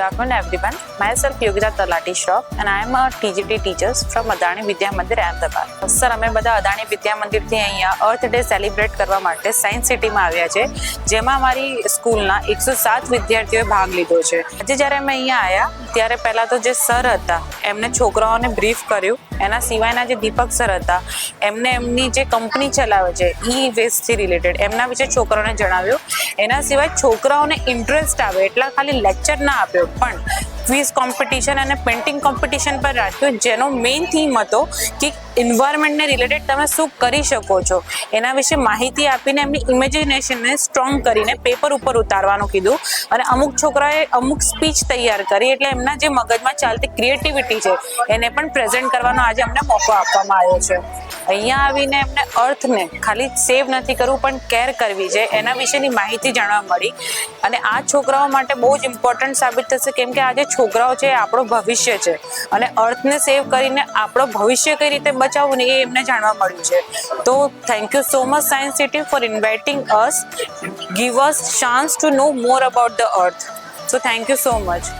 afternoon, everyone. Myself Yogita Talati Shroff and I am a TGT teacher from Adani Vidya Mandir, Ahmedabad. Sir અમે બધા અદાણી વિદ્યા મંદિરથી અહીંયા અર્થ day celebrate કરવા માટે science સિટીમાં આવ્યા છે, જેમાં અમારી સ્કૂલના 107 વિદ્યાર્થીઓએ ભાગ લીધો છે. આજે જ્યારે અમે અહીંયા આવ્યા ત્યારે પહેલાં તો જે સર હતા એમને છોકરાઓને બ્રીફ કર્યું. એના સિવાયના જે દીપક સર હતા એમને એમની જે કંપની ચલાવે છે ઈ વેસ્ટથી રિલેટેડ એમના વિશે છોકરાઓને જણાવ્યું. એના સિવાય છોકરાઓને ઇન્ટરેસ્ટ આવે એટલા ખાલી લેક્ચર ના આપ્યો પણ ક્વિઝ કોમ્પિટિશન અને પેઇન્ટિંગ કોમ્પિટિશન પર રાખ્યું, જેનો મેઇન થીમ હતો કે એન્વાયરમેન્ટને રિલેટેડ તમે શું કરી શકો છો એના વિશે માહિતી આપીને એમની ઇમેજિનેશનને સ્ટ્રોંગ કરીને પેપર ઉપર ઉતારવાનું કીધું. અને અમુક છોકરાએ અમુક સ્પીચ તૈયાર કરી એટલે એમના જે મગજમાં ચાલતી ક્રિએટિવિટી છે એને પણ પ્રેઝન્ટ કરવાનો આજે અમને મોકો આપવામાં આવ્યો છે. અહીંયા આવીને એમને અર્થને ખાલી સેવ નથી કરવું પણ કેર કરવી છે એના વિશેની માહિતી જાણવા મળી. અને આ છોકરાઓ માટે બહુ જ ઇમ્પોર્ટન્ટ સાબિત થશે, કેમ કે આ જે છોકરાઓ છે એ આપણો ભવિષ્ય છે અને અર્થને સેવ કરીને આપણો ભવિષ્ય કઈ રીતે બચાવવું ને એ એમને જાણવા મળ્યું છે. તો thank you so much science city for inviting us, give us chance to know more about the earth. So thank you so much.